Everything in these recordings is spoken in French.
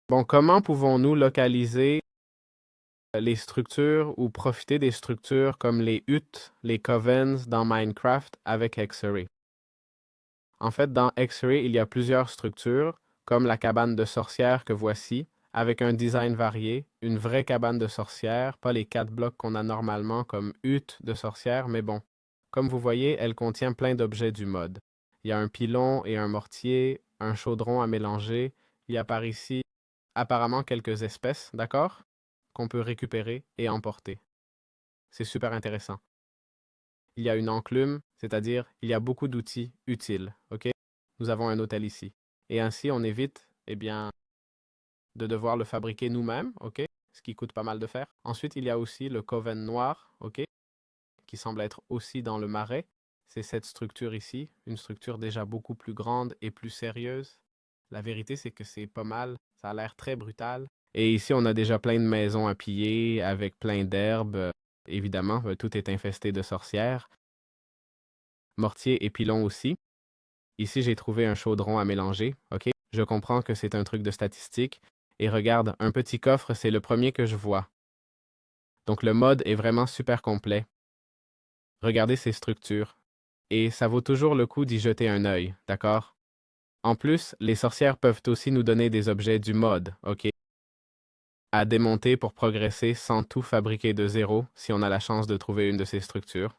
Bon, comment pouvons-nous localiser les structures ou profiter des structures comme les huttes, les covens dans Minecraft avec Xray? En fait, dans Xray, il y a plusieurs structures, comme la cabane de sorcière que voici, avec un design varié, une vraie cabane de sorcière, pas les 4 blocs qu'on a normalement comme hutte de sorcière, mais bon. Comme vous voyez, elle contient plein d'objets du mode. Il y a un pilon et un mortier, un chaudron à mélanger. Il y a par ici apparemment quelques espèces, d'accord? Qu'on peut récupérer et emporter. C'est super intéressant. Il y a une enclume, c'est-à-dire il y a beaucoup d'outils utiles, ok? Nous avons un hôtel ici. Et ainsi, on évite, eh bien, de devoir le fabriquer nous-mêmes, ok? Ce qui coûte pas mal de fer. Ensuite, il y a aussi le coven noir, ok? Qui semble être aussi dans le marais. C'est cette structure ici, une structure déjà beaucoup plus grande et plus sérieuse. La vérité, c'est que c'est pas mal. Ça a l'air très brutal. Et ici, on a déjà plein de maisons à piller avec plein d'herbes. Évidemment, tout est infesté de sorcières. Mortier et pilon aussi. Ici, j'ai trouvé un chaudron à mélanger, ok? Je comprends que c'est un truc de statistique. Et regarde, un petit coffre, c'est le premier que je vois. Donc le mode est vraiment super complet. Regardez ces structures. Et ça vaut toujours le coup d'y jeter un œil, d'accord? En plus, les sorcières peuvent aussi nous donner des objets du mode, ok? À démonter pour progresser sans tout fabriquer de zéro si on a la chance de trouver une de ces structures.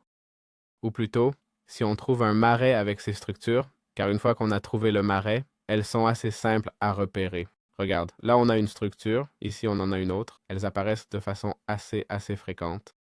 Ou plutôt, si on trouve un marais avec ces structures, car une fois qu'on a trouvé le marais, elles sont assez simples à repérer. Regarde, là on a une structure, ici on en a une autre. Elles apparaissent de façon assez fréquente.